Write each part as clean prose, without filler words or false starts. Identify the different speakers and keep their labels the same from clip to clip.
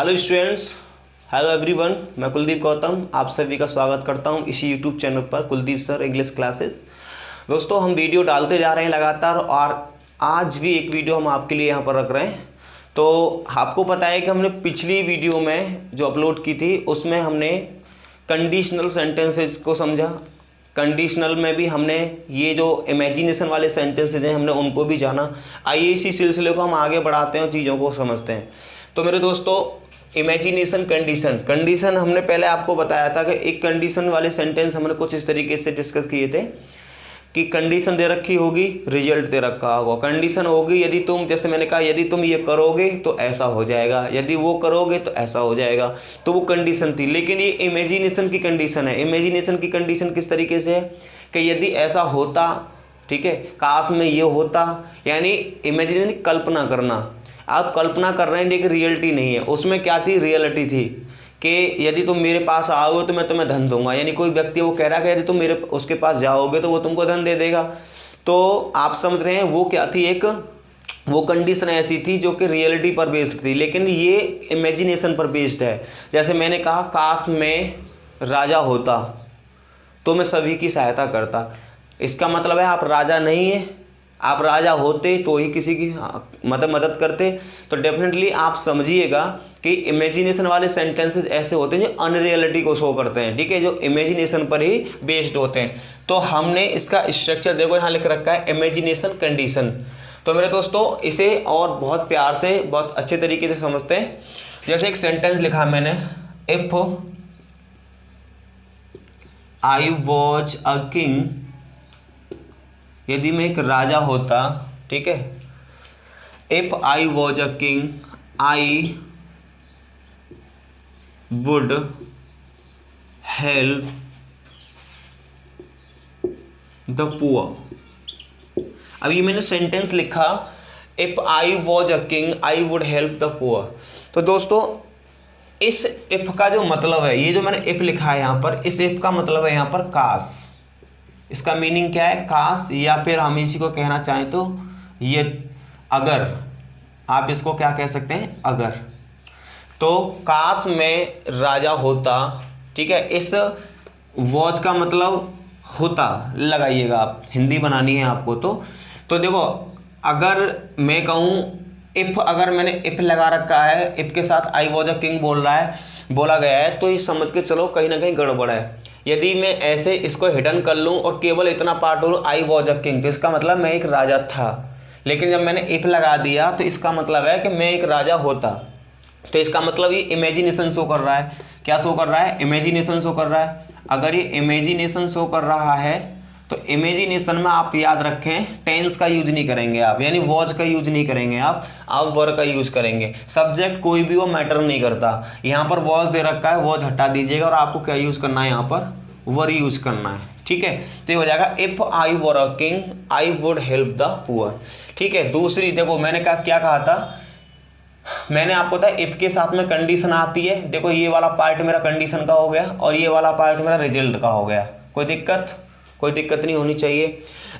Speaker 1: Hello students, hello everyone. मैं कुलदीप गौतम आप सभी का स्वागत करता हूं इसी यूट्यूब चैनल पर कुलदीप सर इंग्लिश क्लासेस। दोस्तों, हम वीडियो डालते जा रहे हैं लगातार और आज भी एक वीडियो हम आपके लिए यहां पर रख रहे हैं। तो आपको पता है कि हमने पिछली वीडियो में जो अपलोड की थी उसमें हमने कंडीशनल सेंटेंसेज को समझा। कंडीशनल में भी हमने ये जो इमेजिनेशन वाले सेंटेंसेज हैं हमने उनको भी जाना। आइए इसी सिलसिले को हम आगे बढ़ाते हैं और चीज़ों को समझते हैं। तो मेरे दोस्तों, इमेजिनेशन कंडीशन हमने पहले आपको बताया था कि एक कंडीशन वाले सेंटेंस हमने कुछ इस तरीके से डिस्कस किए थे कि कंडीशन दे रखी होगी, रिजल्ट दे रखा होगा। कंडीशन होगी यदि तुम, जैसे मैंने कहा, यदि तुम ये करोगे तो ऐसा हो जाएगा, यदि वो करोगे तो ऐसा हो जाएगा, तो वो कंडीशन थी। लेकिन ये इमेजिनेशन की कंडीशन है। इमेजिनेशन की कंडीशन किस तरीके से है कि यदि ऐसा होता, ठीक है, काश में ये होता, यानी इमेजिनेशन कल्पना करना। आप कल्पना कर रहे हैं लेकिन रियलिटी नहीं है। उसमें क्या थी? रियलिटी थी कि यदि तुम मेरे पास आओगे तो मैं तुम्हें धन दूंगा। यानी कोई व्यक्ति वो कह रहा है कि यदि तुम मेरे उसके पास जाओगे तो वो तुमको धन दे देगा। तो आप समझ रहे हैं वो क्या थी? एक वो कंडीशन ऐसी थी जो कि रियलिटी पर बेस्ड थी, लेकिन ये इमेजिनेशन पर बेस्ड है। जैसे मैंने कहा, काश मैं राजा होता तो मैं सभी की सहायता करता। इसका मतलब है आप राजा नहीं है, आप राजा होते तो ही किसी की मदद करते। तो डेफिनेटली आप समझिएगा कि इमेजिनेशन वाले सेंटेंसेस ऐसे होते हैं जो अनरियलिटी को शो करते हैं, ठीक है, जो इमेजिनेशन पर ही बेस्ड होते हैं। तो हमने इसका स्ट्रक्चर देखो यहाँ लिख रखा है, इमेजिनेशन कंडीशन। तो मेरे दोस्तों, इसे और बहुत प्यार से, बहुत अच्छे तरीके से समझते हैं। जैसे एक सेंटेंस लिखा मैंने, if I was a king, यदि मैं एक राजा होता, ठीक है, if I was a king I would help the poor. अब ये मैंने सेंटेंस लिखा, if I was a king I would help the poor. तो दोस्तों, इस इफ का जो मतलब है, ये जो मैंने इफ लिखा है यहां पर, इस इफ का मतलब है यहां पर काश। इसका मीनिंग क्या है? काश, या फिर हम इसी को कहना चाहें तो ये अगर, आप इसको क्या कह सकते हैं? अगर। तो काश मैं राजा होता, ठीक है, इस वॉच का मतलब होता लगाइएगा आप, हिंदी बनानी है आपको। तो देखो, अगर मैं कहूँ इफ, अगर मैंने इफ लगा रखा है, इफ के साथ आई वॉज अ किंग बोला गया है, तो ये समझ के चलो कहीं ना कहीं गड़बड़ है। यदि मैं ऐसे इसको हिडन कर लूँ और केवल इतना पार्ट बोलूँ आई वॉज अ किंग, तो इसका मतलब मैं एक राजा था। लेकिन जब मैंने इफ लगा दिया तो इसका मतलब है कि मैं एक राजा होता। तो इसका मतलब ये इमेजिनेशन शो कर रहा है। क्या शो कर रहा है? इमेजिनेशन शो कर रहा है। अगर ये इमेजिनेशन शो कर रहा है तो इमेजिनेशन में आप याद रखें, टेंस का यूज नहीं करेंगे आप, यानी वॉज का यूज नहीं करेंगे आप वर का यूज करेंगे। सब्जेक्ट कोई भी वो मैटर नहीं करता। यहाँ पर वॉज दे रखा है, वॉज हटा दीजिएगा और आपको क्या यूज करना है? यहाँ पर वर यूज करना है, ठीक है। तो ये हो जाएगा, if I were a king I would help the poor, ठीक है। दूसरी देखो, मैंने क्या कहा था? मैंने आपको बताया इफ के साथ में कंडीशन आती है। देखो, ये वाला पार्ट मेरा कंडीशन का हो गया और ये वाला पार्ट मेरा रिजल्ट का हो गया। कोई दिक्कत नहीं होनी चाहिए।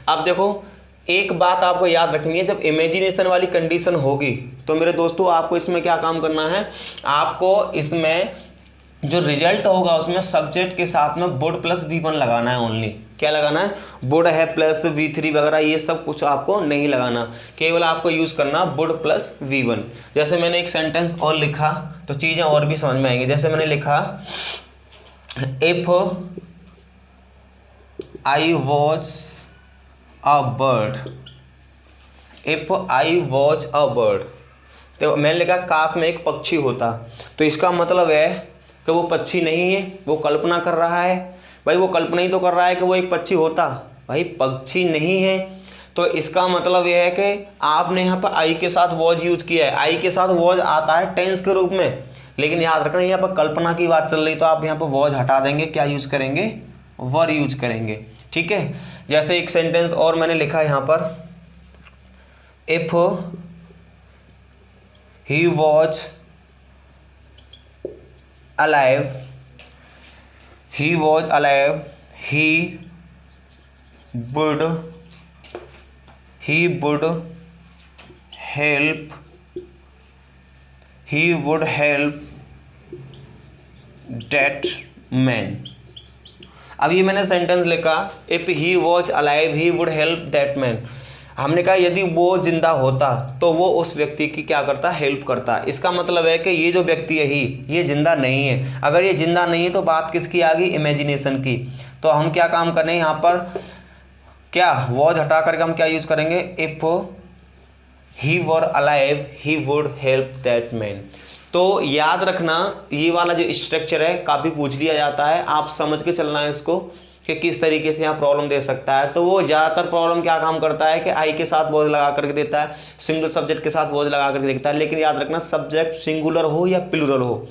Speaker 1: अब देखो, एक बात आपको याद रखनी है, जब इमेजिनेशन वाली कंडीशन होगी तो मेरे दोस्तों आपको इसमें क्या काम करना है? आपको इसमें जो रिजल्ट होगा उसमें सब्जेक्ट के साथ में वुड प्लस V1 लगाना है ओनली। क्या लगाना है? वुड है प्लस V3 वगैरह ये सब कुछ आपको नहीं लगाना, केवल आपको यूज करना वुड प्लस V1। जैसे मैंने एक सेंटेंस और लिखा तो चीजें और भी समझ में आएंगी। जैसे मैंने लिखा, if I was a bird, if I was a bird, तो मैंने लिखा काश में एक पक्षी होता। तो इसका मतलब है कि वो पक्षी नहीं है, वो कल्पना कर रहा है। भाई वो कल्पना ही तो कर रहा है कि वो एक पक्षी होता, भाई पक्षी नहीं है। तो इसका मतलब यह है कि आपने यहाँ पर आई के साथ वॉज यूज किया है। आई के साथ वॉज आता है टेंस के रूप में, लेकिन याद रखना यहाँ पर कल्पना की बात चल रही, तो आप यहाँ पर वॉज हटा देंगे, क्या यूज करेंगे? वर यूज करेंगे, ठीक है। जैसे एक सेंटेंस और मैंने लिखा है यहाँ पर, if he was alive, he was alive, he would help that man. अब ये मैंने सेंटेंस लिखा, if he was alive he would help that man. हमने कहा यदि वो जिंदा होता तो वो उस व्यक्ति की क्या करता, हेल्प करता। इसका मतलब है कि ये जो व्यक्ति है ये जिंदा नहीं है। अगर ये जिंदा नहीं है तो बात किसकी आ गई, इमेजिनेशन की। तो हम क्या काम कर रहे हैं यहाँ पर, क्या वॉज हटा करके हम क्या यूज करेंगे, if he were alive he would help that man. तो याद रखना ये वाला जो स्ट्रक्चर है काफ़ी पूछ लिया जाता है, आप समझ के चलना है इसको कि किस तरीके से यहाँ प्रॉब्लम दे सकता है। तो वो ज़्यादातर प्रॉब्लम क्या काम करता है कि आई के साथ वॉज लगा करके देता है, सिंगल सब्जेक्ट के साथ वॉज लगा करके देता है। लेकिन याद रखना सब्जेक्ट सिंगुलर हो या प्लूरल हो,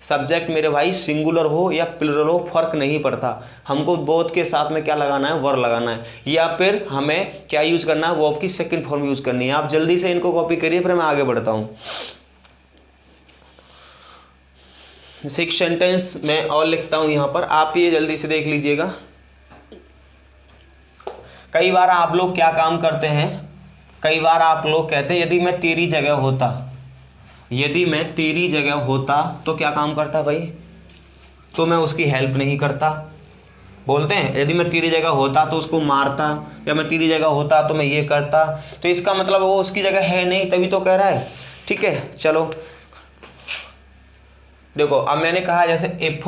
Speaker 1: सब्जेक्ट मेरे भाई सिंगुलर हो या प्लूरल हो फर्क नहीं पड़ता, हमको बोथ के साथ में क्या लगाना है, वर लगाना है, या फिर हमें क्या यूज करना है, वर्ब की सेकंड फॉर्म यूज करनी है। आप जल्दी से इनको कॉपी करिए फिर मैं आगे बढ़ता हूँ। सिक्स सेंटेंस मैं और लिखता हूँ यहाँ पर, आप ये जल्दी से देख लीजिएगा। कई बार आप लोग क्या काम करते हैं, कई बार आप लोग कहते हैं यदि मैं तेरी जगह होता, यदि मैं तेरी जगह होता तो क्या काम करता भाई, तो मैं उसकी हेल्प नहीं करता। बोलते हैं यदि मैं तेरी जगह होता तो उसको मारता, या मैं तेरी जगह होता तो मैं ये करता। तो इसका मतलब वो उसकी जगह है नहीं तभी तो कह रहा है। ठीक है चलो देखो, अब मैंने कहा जैसे if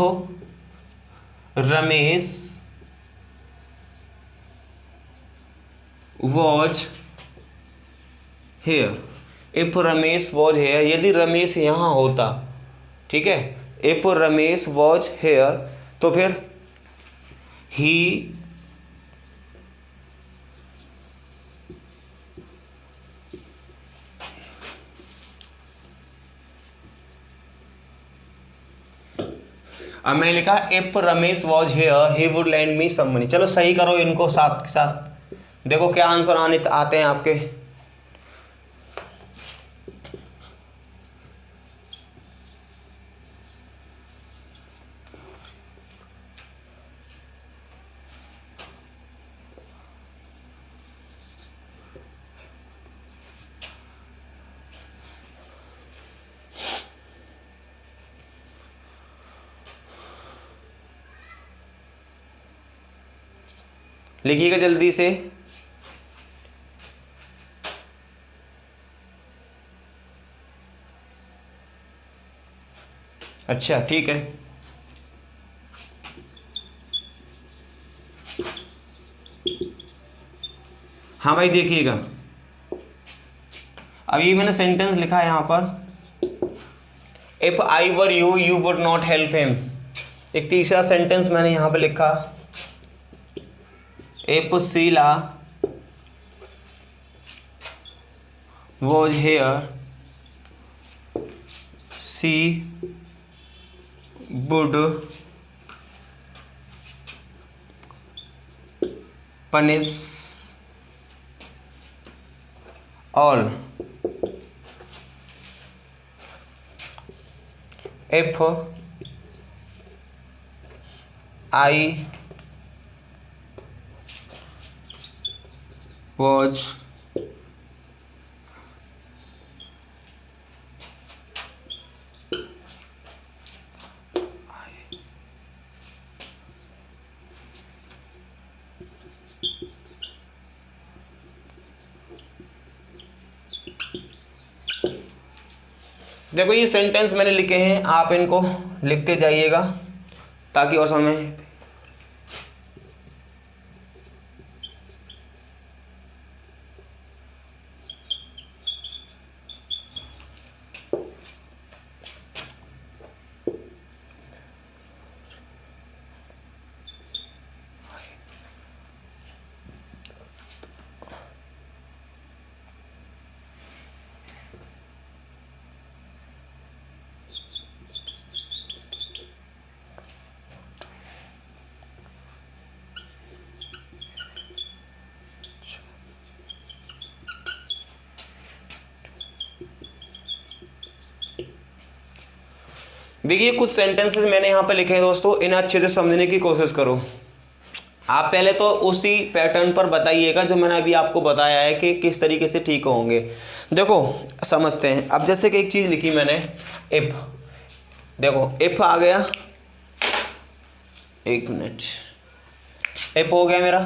Speaker 1: Ramesh was hair, if Ramesh was hair, यदि रमेश यहाँ होता, ठीक है, इफ रमेश वॉज हेयर तो फिर ही अब मैंने लिखा if Ramesh was here he would land me some money. चलो सही करो इनको साथ के साथ, देखो क्या आंसर आते हैं आपके। लिखिएगा जल्दी से। अच्छा ठीक है, हाँ भाई देखिएगा, अब ये मैंने सेंटेंस लिखा है यहाँ पर, if I were you you would not help him. एक तीसरा सेंटेंस मैंने यहाँ पे लिखा, if Sheela was here she would punish all. If I was देखो ये सेंटेंस मैंने लिखे हैं, आप इनको लिखते जाइएगा ताकि और समय। देखिए कुछ सेंटेंसेस मैंने यहाँ पे लिखे हैं दोस्तों, इन्हें अच्छे से समझने की कोशिश करो। आप पहले तो उसी पैटर्न पर बताइएगा जो मैंने अभी आपको बताया है कि किस तरीके से ठीक होंगे। देखो समझते हैं। अब जैसे कि एक चीज़ लिखी मैंने, इफ, देखो इफ आ गया, एक मिनट, इफ हो गया मेरा,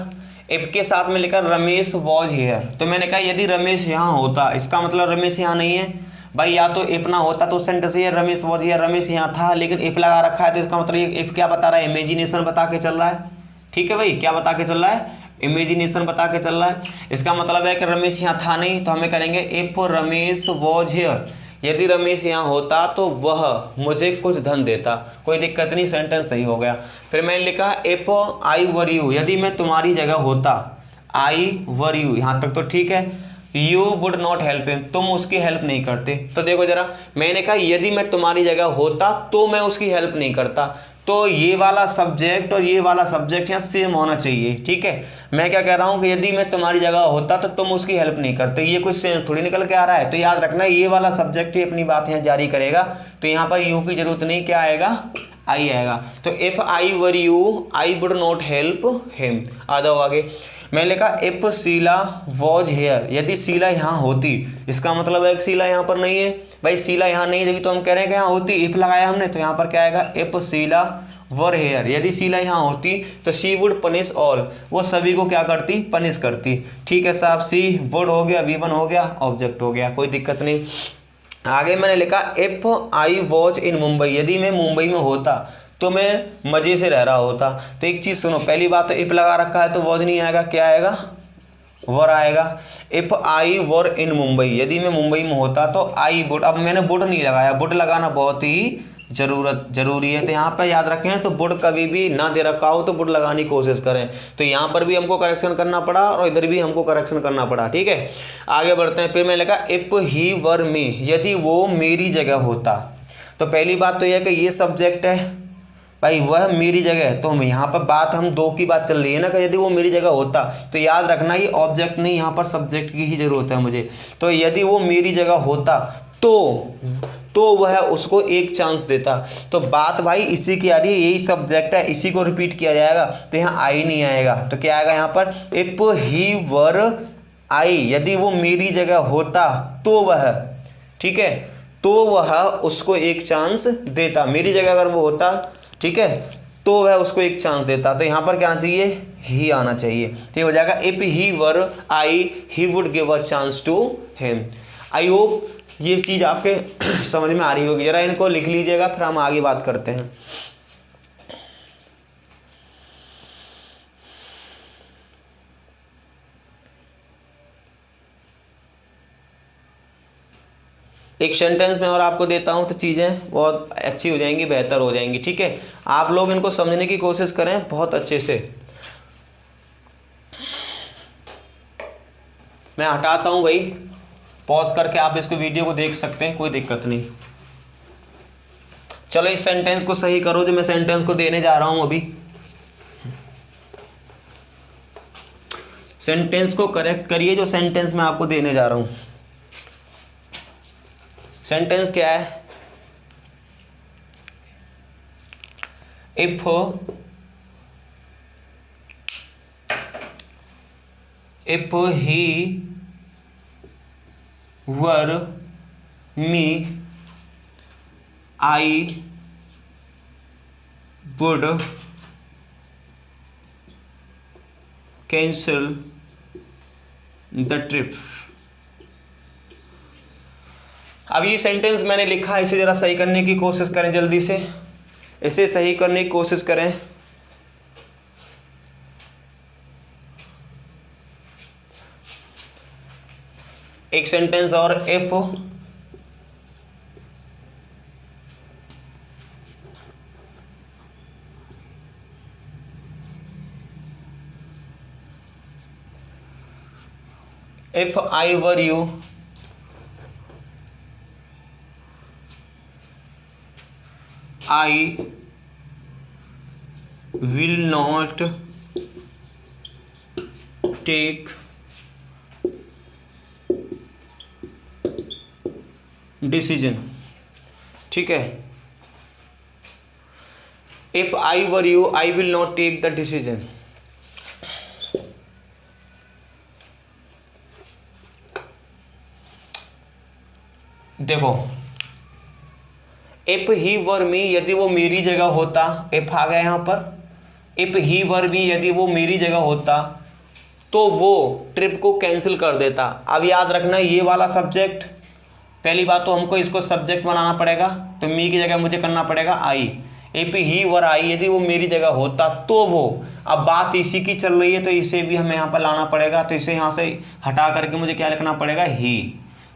Speaker 1: इफ के साथ में लिखा रमेश वॉज हेयर, तो मैंने कहा यदि रमेश यहाँ होता, इसका मतलब रमेश यहाँ नहीं है भाई, या तो इफ ना होता तो सेंटेंस ये रमेश वॉज हेयर, रमेश यहाँ था, लेकिन इफ लगा रखा है तो इसका मतलब ये इफ क्या बता रहा है, इमेजिनेशन बता के चल रहा है। ठीक है भाई, क्या बता के चल रहा है, इमेजिनेशन बता के चल रहा है। इसका मतलब है कि रमेश यहाँ था नहीं, तो हमें करेंगे इफ रमेश वॉज हेयर, यदि रमेश यहाँ होता तो वह मुझे कुछ धन देता, कोई दिक्कत नहीं, सेंटेंस सही हो गया। फिर मैंने लिखा इफ आई वर यू, यदि मैं तुम्हारी जगह होता, आई वर यू, यहाँ तक तो ठीक है। You would not help him, तुम उसकी हेल्प नहीं करते। तो देखो जरा, मैंने कहा यदि मैं तुम्हारी जगह होता तो मैं उसकी हेल्प नहीं करता, तो ये वाला सब्जेक्ट और ये वाला सब्जेक्ट यहाँ सेम होना चाहिए। ठीक है, मैं क्या कह रहा हूँ कि यदि मैं तुम्हारी जगह होता तो तुम उसकी हेल्प नहीं करते, ये कोई सेंस थोड़ी निकल के आ रहा है। तो याद रखना ये वाला सब्जेक्ट ही अपनी बात यहाँ जारी करेगा, तो यहाँ पर यू की जरूरत नहीं, क्या आएगा, आई आएगा। तो if I were you I would not help him. आ जाओ आगे, मैं लिखा इफ शीला वॉज हेयर, यदि शीला यहाँ होती, इसका मतलब है कि शीला यहाँ पर नहीं है भाई, शीला यहाँ नहीं है, जब तो हम कह रहे हैं कि यहाँ होती, इफ लगाया हमने, तो यहाँ पर क्या आएगा, इफ शीला वर हेयर, यदि शीला यहाँ होती तो शी वुड पनिश ऑल, वो सभी को क्या करती, पनिश करती। ठीक है साहब, सी वुड हो गया, V1 हो गया, ऑब्जेक्ट हो गया, कोई दिक्कत नहीं। आगे मैंने लिखा if I was in Mumbai, यदि मैं मुंबई में होता तो मैं मज़े से रह रहा होता। तो एक चीज़ सुनो, पहली बात तो इफ लगा रखा है तो वॉज नहीं आएगा, क्या आएगा, वर आएगा। इफ आई वर इन मुंबई, यदि मैं मुंबई में होता तो आई वुड, अब मैंने वुड नहीं लगाया, वुड लगाना बहुत ही जरूरी है। तो यहाँ पर याद रखें, तो वुड कभी भी ना दे रखा हो तो वुड लगाने की कोशिश करें। तो यहाँ पर भी हमको करेक्शन करना पड़ा और इधर भी हमको करेक्शन करना पड़ा। ठीक है, आगे बढ़ते हैं। फिर मैं लिखा इफ ही वर मी, यदि वो मेरी जगह होता। तो पहली बात तो यह कि ये सब्जेक्ट है भाई, वह मेरी जगह है, तो हम यहाँ पर बात, हम दो की बात चल रही है ना, कि यदि वो मेरी जगह होता, तो याद रखना ये ऑब्जेक्ट नहीं, यहाँ पर सब्जेक्ट की ही जरूरत है मुझे। तो यदि वो मेरी जगह होता तो वह उसको एक चांस देता। तो बात भाई इसी की आ रही है, यही सब्जेक्ट है, इसी को रिपीट किया जाएगा, तो यहाँ आई नहीं आएगा, तो क्या आएगा यहाँ पर, इफ ही वर आई, यदि वो मेरी जगह होता तो वह, ठीक है, तो वह उसको एक चांस देता, मेरी जगह अगर वो होता, ठीक है, तो वह उसको एक चांस देता। तो यहाँ पर क्या आना चाहिए, ही आना चाहिए। तो ये हो जाएगा if he were I he would give a chance to him. I hope ये चीज़ आपके समझ में आ रही होगी। जरा इनको लिख लीजिएगा, फिर हम आगे बात करते हैं। एक सेंटेंस में और आपको देता हूं तो चीज़ें बहुत अच्छी हो जाएंगी, बेहतर हो जाएंगी। ठीक है, आप लोग इनको समझने की कोशिश करें बहुत अच्छे से। मैं हटाता हूं भाई, पॉज करके आप इसको वीडियो को देख सकते हैं, कोई दिक्कत नहीं। चलो इस सेंटेंस को सही करो जो मैं सेंटेंस को देने जा रहा हूं अभी। सेंटेंस को करेक्ट करिए जो सेंटेंस मैं आपको देने जा रहा हूं। सेंटेंस क्या है, if he were me I would cancel the trip. अब ये सेंटेंस मैंने लिखा, इसे ज़रा सही करने की कोशिश करें, जल्दी से इसे सही करने की कोशिश करें। एक सेंटेंस और, if I were you I will not take decision। ठीक है, if I were you I will not take the decision। देखो, इफ ही वर मी, यदि वो मेरी जगह होता, इफ आ गया यहाँ पर, इफ ही वर मी, यदि वो मेरी जगह होता तो वो ट्रिप को कैंसिल कर देता। अब याद रखना ये वाला सब्जेक्ट, पहली बात तो हमको इसको सब्जेक्ट बनाना पड़ेगा, तो मी की जगह मुझे करना पड़ेगा आई। इफ ही वर आई, यदि वो मेरी जगह होता तो वो, अब बात इसी की चल रही है तो इसे भी हमें यहाँ पर लाना पड़ेगा, तो इसे यहाँ से हटा करके मुझे क्या लिखना पड़ेगा, ही।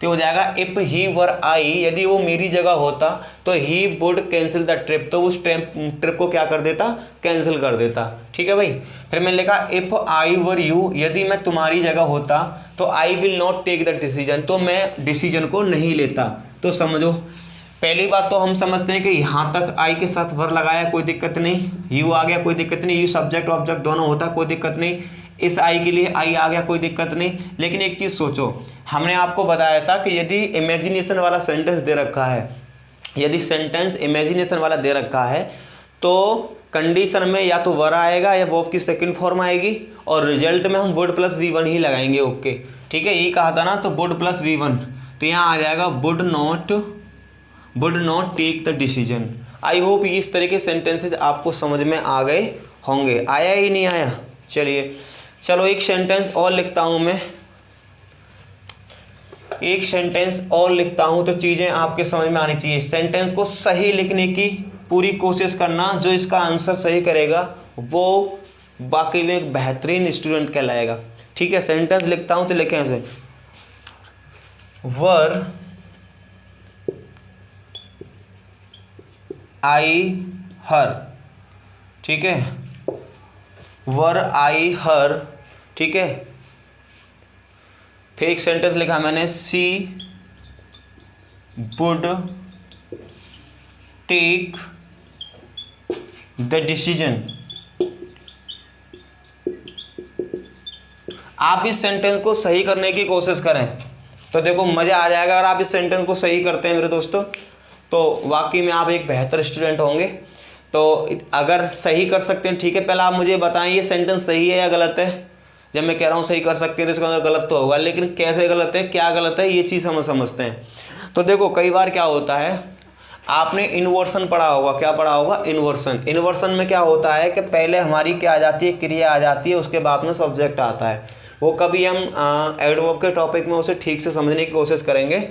Speaker 1: तो हो जाएगा इफ ही वर आई, यदि वो मेरी जगह होता तो he would cancel the trip, तो उस ट्रिप को क्या कर देता, कैंसिल कर देता। ठीक है भाई। फिर मैंने लिखा इफ आई वर यू, यदि मैं तुम्हारी जगह होता तो I will not take the decision, तो मैं डिसीजन को नहीं लेता। तो समझो, पहली बात तो हम समझते हैं कि यहाँ तक आई के साथ वर लगाया कोई दिक्कत नहीं, यू आ गया कोई दिक्कत नहीं, यू सब्जेक्ट ऑब्जेक्ट दोनों होता कोई दिक्कत नहीं, इस आई के लिए आई आ गया कोई दिक्कत नहीं। लेकिन एक चीज़ सोचो, हमने आपको बताया था कि यदि इमेजिनेशन वाला सेंटेंस दे रखा है, यदि सेंटेंस इमेजिनेशन वाला दे रखा है तो कंडीशन में या तो वर आएगा या वर्ब की सेकंड फॉर्म आएगी, और रिजल्ट में हम वुड प्लस V1 ही लगाएंगे। ओके ठीक है, यही कहा था ना, तो वुड प्लस V1, तो यहाँ आ जाएगा would not take the decision. I hope ये इस तरह के सेंटेंसेज आपको समझ में आ गए होंगे। आया ही नहीं आया? चलिए चलो एक सेंटेंस और लिखता हूँ मैं, एक सेंटेंस और लिखता हूँ तो चीज़ें आपके समझ में आनी चाहिए। सेंटेंस को सही लिखने की पूरी कोशिश करना, जो इसका आंसर सही करेगा वो बाकी में एक बेहतरीन स्टूडेंट कहलाएगा। ठीक है, सेंटेंस लिखता हूँ तो लिखें ऐसे, वर आई हर, ठीक है, वर आई हर, ठीक है। फिर एक सेंटेंस लिखा मैंने, सी वुड टेक द डिसीजन। आप इस सेंटेंस को सही करने की कोशिश करें तो देखो मज़ा आ जाएगा। अगर आप इस सेंटेंस को सही करते हैं मेरे दोस्तों तो वाकई में आप एक बेहतर स्टूडेंट होंगे। तो अगर सही कर सकते हैं ठीक है, पहले आप मुझे बताएं ये सेंटेंस सही है या गलत है। जब मैं कह रहा हूँ सही कर सकते हैं तो इसका अंदर गलत तो होगा, लेकिन कैसे गलत है, क्या गलत है, ये चीज़ हम समझते हैं। तो देखो कई बार क्या होता है, आपने इन्वर्सन पढ़ा होगा, क्या पढ़ा होगा, इन्वर्सन। इन्वर्सन में क्या होता है कि पहले हमारी क्या आ जाती है, क्रिया आ जाती है, उसके बाद में सब्जेक्ट आता है। वो कभी हम एडवर्ब के टॉपिक में उसे ठीक से समझने की कोशिश करेंगे।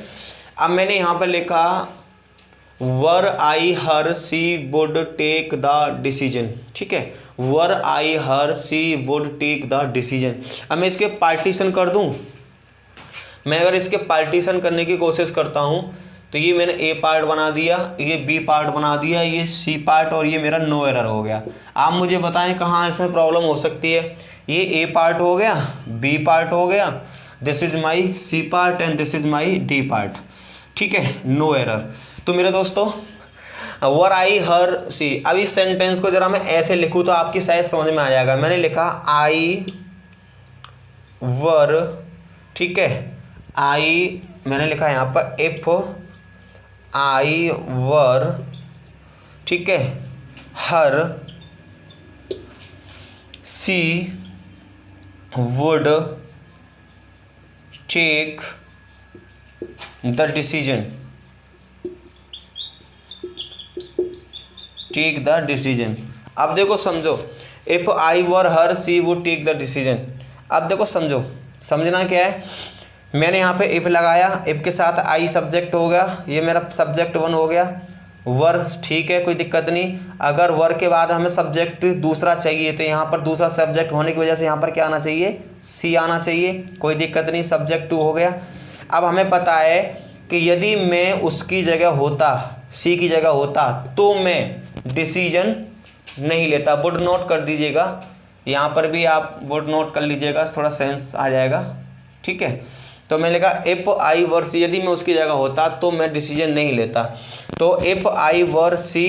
Speaker 1: अब मैंने यहाँ पर लिखा वर आई हर she would take the decision, ठीक है, वर आई हर she would take the decision. अब मैं इसके पार्टीशन कर दूं, मैं अगर इसके पार्टीशन करने की कोशिश करता हूं तो ये मैंने ए पार्ट बना दिया, ये बी पार्ट बना दिया, ये सी पार्ट, और ये मेरा नो एरर हो गया। आप मुझे बताएं कहाँ इसमें प्रॉब्लम हो सकती है। ये ए पार्ट हो गया, बी पार्ट हो गया, this is my C part and this is my D part, ठीक है, नो एरर। तो मेरे दोस्तों वर आई हर सी, अब इस सेंटेंस को जरा मैं ऐसे लिखूँ तो आपकी शायद समझ में आ जाएगा। मैंने लिखा आई वर, ठीक है, आई मैंने लिखा यहाँ पर इफ आई वर, ठीक है, her she would take the decision, take the decision. अब देखो समझो, if I were her she would take the decision. अब देखो समझो, समझना क्या है, मैंने यहाँ पे इफ लगाया, इफ के साथ आई सब्जेक्ट हो गया, ये मेरा सब्जेक्ट 1 हो गया, वर, ठीक है, कोई दिक्कत नहीं। अगर वर के बाद हमें सब्जेक्ट दूसरा चाहिए तो यहाँ पर दूसरा सब्जेक्ट होने की वजह से यहाँ पर क्या आना चाहिए, सी आना चाहिए, कोई दिक्कत नहीं, सब्जेक्ट 2 हो गया। अब हमें पता है कि यदि मैं उसकी जगह होता, सी की जगह होता, तो मैं डिसीजन नहीं लेता। वुड नोट कर दीजिएगा, यहाँ पर भी आप वुड नोट कर लीजिएगा, थोड़ा सेंस आ जाएगा, ठीक है। तो मैं लिखा इफ आई वर सी, यदि मैं उसकी जगह होता तो मैं डिसीजन नहीं लेता। तो इफ आई वर सी,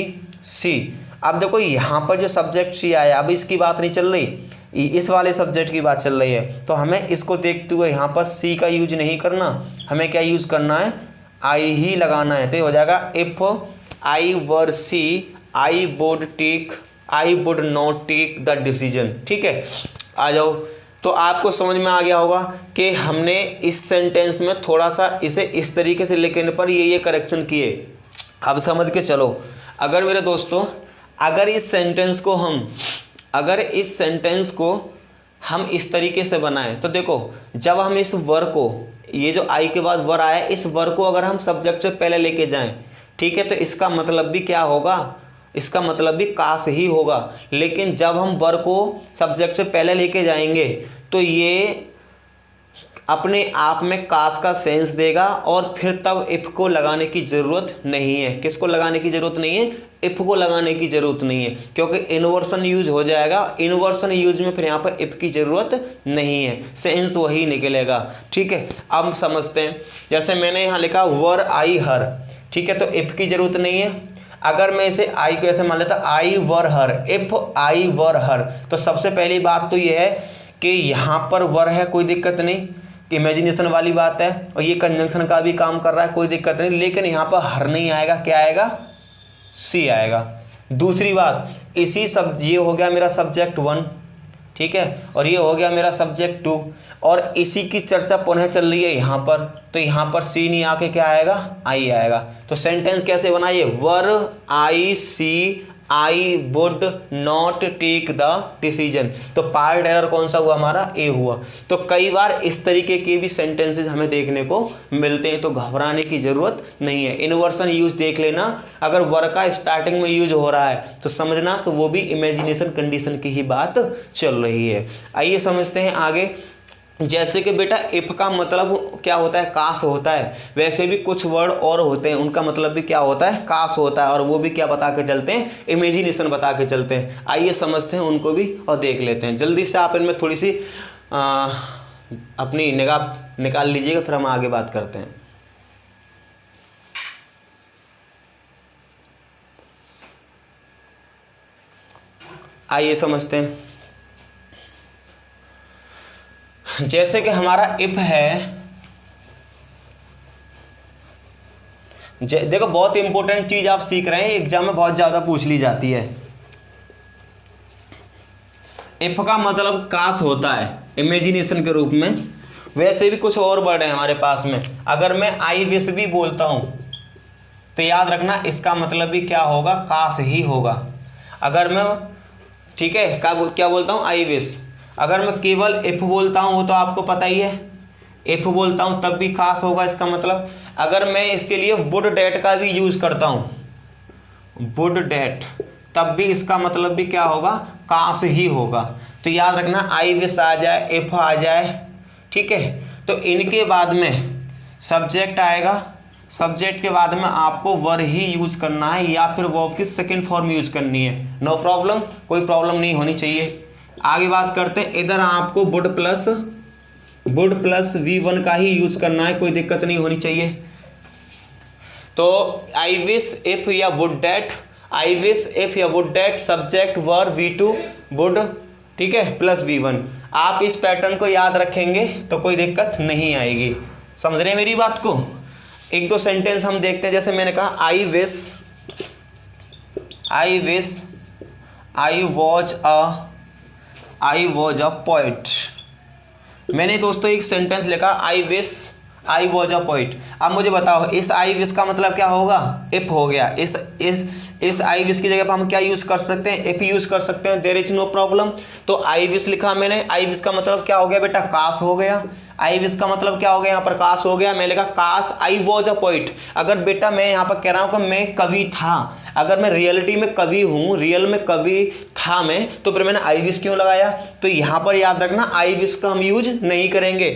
Speaker 1: सी। अब देखो यहाँ पर जो सब्जेक्ट सी आया, अब इसकी बात नहीं चल रही, इस वाले सब्जेक्ट की बात चल रही है, तो हमें इसको देखते हुए यहाँ पर सी का यूज नहीं करना, हमें क्या यूज करना है, आई ही लगाना है। तो ये हो जाएगा if I were C I would not take the decision, ठीक है। आ जाओ, तो आपको समझ में आ गया होगा कि हमने इस सेंटेंस में थोड़ा सा इसे इस तरीके से लिखने पर ये करेक्शन किए। अब समझ के चलो, अगर मेरे दोस्तों अगर इस सेंटेंस को हम अगर इस सेंटेंस को हम इस तरीके से बनाएं तो देखो, जब हम इस वर को, ये जो आई के बाद वर आया, इस वर को अगर हम सब्जेक्ट से पहले लेके जाएं, ठीक है, तो इसका मतलब भी क्या होगा, इसका मतलब भी कास ही होगा। लेकिन जब हम वर को सब्जेक्ट से पहले लेके जाएंगे तो ये अपने आप में कास का सेंस देगा और फिर तब इफ को लगाने की ज़रूरत नहीं है। किसको लगाने की ज़रूरत नहीं है? इफ को लगाने की ज़रूरत नहीं है, क्योंकि इन्वर्सन यूज हो जाएगा। इन्वर्सन यूज में फिर यहाँ पर इफ की ज़रूरत नहीं है, सेंस वही निकलेगा। ठीक है, अब समझते हैं। जैसे मैंने यहाँ लिखा वर आई हर, ठीक है, तो इफ की ज़रूरत नहीं है। अगर मैं इसे आई को ऐसे मान लेता, आई were her, if I were हर, तो सबसे पहली बात तो यह है कि यहाँ पर वर है, कोई दिक्कत नहीं, इमेजिनेशन वाली बात है, और ये कंजंक्शन का भी काम कर रहा है, कोई दिक्कत नहीं। लेकिन यहाँ पर हर नहीं आएगा, क्या आएगा? सी आएगा। दूसरी बात, इसी सब, ये हो गया मेरा सब्जेक्ट 1, ठीक है, और ये हो गया मेरा सब्जेक्ट 2, और इसी की चर्चा पुनः चल रही है यहाँ पर, तो यहाँ पर सी नहीं आके क्या आएगा? आई आएगा। तो सेंटेंस कैसे बनाइए? Were I she I would not take the decision. तो पार्ट एरर कौन सा हुआ? हमारा ए हुआ। तो कई बार इस तरीके के भी सेंटेंसेस हमें देखने को मिलते हैं, तो घबराने की जरूरत नहीं है। इन्वर्सन यूज देख लेना, अगर वर का स्टार्टिंग में यूज हो रहा है तो समझना कि वो भी इमेजिनेशन कंडीशन की ही बात चल रही है। आइए समझते हैं आगे। जैसे कि बेटा इफ का मतलब क्या होता है? कास होता है। वैसे भी कुछ वर्ड और होते हैं, उनका मतलब भी क्या होता है? कास होता है, और वो भी क्या बता के चलते हैं? इमेजिनेशन बता के चलते हैं। आइए समझते हैं उनको भी और देख लेते हैं। जल्दी से आप इनमें थोड़ी सी अपनी निगाह निकाल लीजिएगा, फिर हम आगे बात करते हैं। आइए समझते हैं। जैसे कि हमारा इफ है, देखो बहुत इंपॉर्टेंट चीज आप सीख रहे हैं, एग्जाम में बहुत ज्यादा पूछ ली जाती है। इफ का मतलब कास होता है इमेजिनेशन के रूप में। वैसे भी कुछ और वर्ड है हमारे पास में। अगर मैं आई विश भी बोलता हूं तो याद रखना इसका मतलब भी क्या होगा? कास ही होगा। अगर मैं, ठीक है, क्या बोलता हूं? I wish. अगर मैं केवल इफ बोलता हूं, वो तो आपको पता ही है, इफ बोलता हूं तब भी कास होगा इसका मतलब। अगर मैं इसके लिए वुड डेट का भी यूज करता हूं, वुड डेट, तब भी इसका मतलब भी क्या होगा? कास ही होगा। तो याद रखना आई विश आ जाए, इफ आ जाए, ठीक है, तो इनके बाद में सब्जेक्ट आएगा। सब्जेक्ट के बाद में आपको वर ही यूज करना है, या फिर वर्ब की सेकंड फॉर्म यूज करनी है। नो प्रॉब्लम, कोई प्रॉब्लम नहीं होनी चाहिए। आगे बात करते हैं। इधर आपको वुड प्लस V1 का ही यूज करना है, कोई दिक्कत नहीं होनी चाहिए। तो I wish if you would date, I wish if you would date, subject were V2 would, ठीक है, प्लस V1। आप इस पैटर्न को याद रखेंगे तो कोई दिक्कत नहीं आएगी। समझ रहे हैं मेरी बात को? एक दो सेंटेंस हम देखते हैं। जैसे मैंने कहा I wish I was a poet. मैंने दोस्तों एक सेंटेंस लिखा I wish I was a poet. अब मुझे बताओ इस आई विश का मतलब क्या होगा? इफ हो गया। इस आई विश की जगह पर हम क्या यूज कर सकते हैं? इफ यूज कर सकते हैं। There is no problem. तो आई विश लिखा मैंने, आई विश का मतलब क्या हो गया बेटा? कास हो गया। आई विश का मतलब क्या हो गया? यहाँ पर कास हो गया। मैं लिखा कास आई वॉज अ पोइट। अगर बेटा मैं यहाँ पर कह रहा हूँ कि मैं कवि था, अगर मैं रियलिटी में कवि हूँ, रियल में कवि था मैं, तो फिर मैंने आई विश क्यों लगाया? तो यहाँ पर याद रखना आई विश का हम यूज नहीं करेंगे।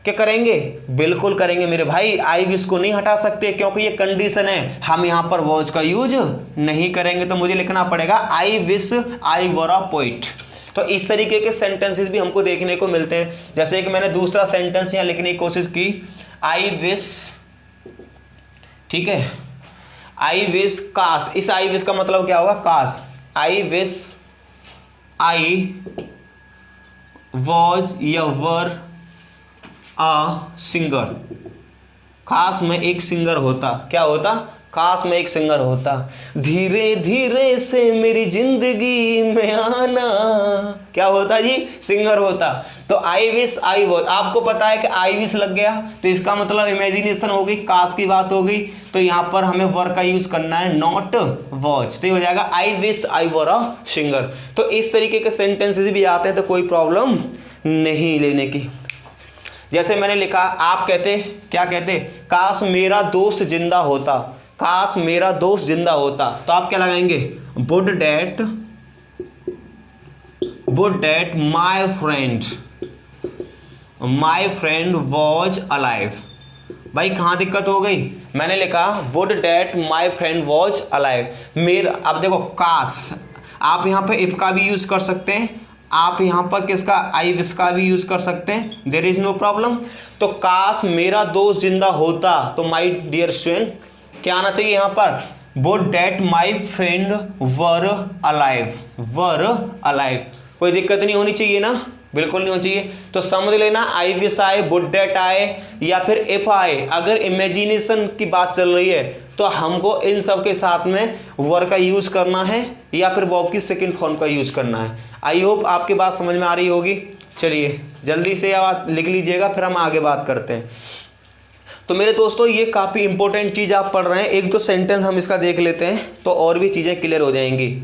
Speaker 1: क्या करेंगे? बिल्कुल करेंगे मेरे भाई। आई विश को नहीं हटा सकते क्योंकि ये कंडीशन है। हम यहाँ पर वॉज का यूज नहीं करेंगे, तो मुझे लिखना पड़ेगा I wish I were a poet. तो इस तरीके के सेंटेंसेस भी हमको देखने को मिलते हैं। जैसे कि मैंने दूसरा सेंटेंस यहाँ लिखने की कोशिश की, आई विश, ठीक है, आई विश काश। इस आई विश का मतलब क्या होगा? काश। आई विश आई वॉज या वर अ सिंगर। काश मैं एक सिंगर होता। क्या होता? काश मैं एक सिंगर होता। धीरे धीरे से मेरी जिंदगी में आना, क्या होता जी, सिंगर होता। तो आई विश आई वॉज, आपको पता है कि आई विश लग गया तो इसका मतलब इमेजिनेशन हो गई, काश की बात हो गई। तो यहाँ पर हमें वर का यूज करना है, नॉट वॉच। तो हो जाएगा I wish I were a singer. तो इस तरीके के सेंटेंसेस भी आते हैं तो कोई प्रॉब्लम नहीं लेने की। जैसे मैंने लिखा, आप कहते, क्या कहते, काश मेरा दोस्त जिंदा होता, काश मेरा दोस्त जिंदा होता। तो आप क्या लगाएंगे, would that my friend was alive. भाई कहाँ दिक्कत हो गई, मैंने लिखा would that my friend was alive. मेरा, अब देखो काश, आप यहाँ पे इफ का भी यूज कर सकते हैं, आप यहाँ पर किसका, आई विश का भी यूज कर सकते हैं, देयर इज नो प्रॉब्लम। तो काश मेरा दोस्त जिंदा होता, तो माई डियर स्टूडेंट क्या आना चाहिए यहाँ पर, would that my friend were alive. कोई दिक्कत नहीं होनी चाहिए ना, बिल्कुल नहीं होनी चाहिए। तो समझ लेना, आई विश आए, वुड डैट आए या फिर इफ आए, अगर इमेजिनेशन की बात चल रही है तो हमको इन सब के साथ में वर का यूज करना है या फिर वर्ब की सेकंड फॉर्म का यूज करना है। आई होप आपकी बात समझ में आ रही होगी। चलिए जल्दी से आप लिख लीजिएगा, फिर हम आगे बात करते हैं। तो मेरे दोस्तों ये काफ़ी इंपॉर्टेंट चीज़ आप पढ़ रहे हैं, एक दो सेंटेंस हम इसका देख लेते हैं तो और भी चीज़ें क्लियर हो जाएंगी।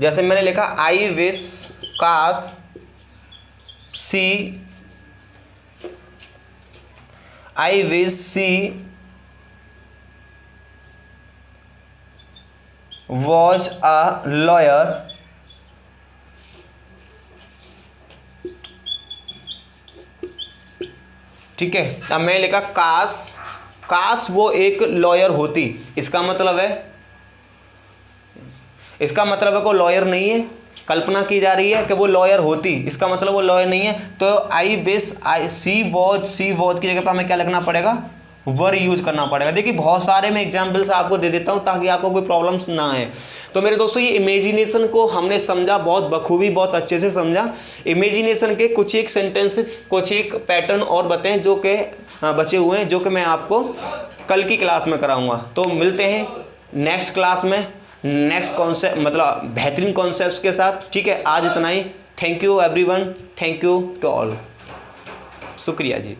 Speaker 1: जैसे मैंने लिखा, आई विश काश सी was a lawyer ठीक है। अब मैं लिखा काश वो एक लॉयर होती, इसका मतलब है कोई लॉयर नहीं है, कल्पना की जा रही है कि वो लॉयर होती, इसका मतलब वो लॉयर नहीं है। तो आई विश सी वॉज की जगह पर हमें क्या लिखना पड़ेगा, वर यूज करना पड़ेगा। देखिए बहुत सारे मैं एग्जाम्पल्स आपको दे देता हूँ ताकि आपको कोई प्रॉब्लम्स ना आए। तो मेरे दोस्तों ये इमेजिनेशन को हमने समझा बहुत बखूबी, बहुत अच्छे से समझा। इमेजिनेशन के कुछ एक सेंटेंसेस, कुछ एक पैटर्न और बताएं जो कि बचे हुए हैं, जो कि मैं आपको कल की क्लास में कराऊंगा। तो मिलते हैं नेक्स्ट क्लास में नेक्स्ट कॉन्सेप्ट, मतलब बेहतरीन कॉन्सेप्ट्स के साथ। ठीक है, आज इतना ही। Thank you everyone, thank you to all, शुक्रिया जी।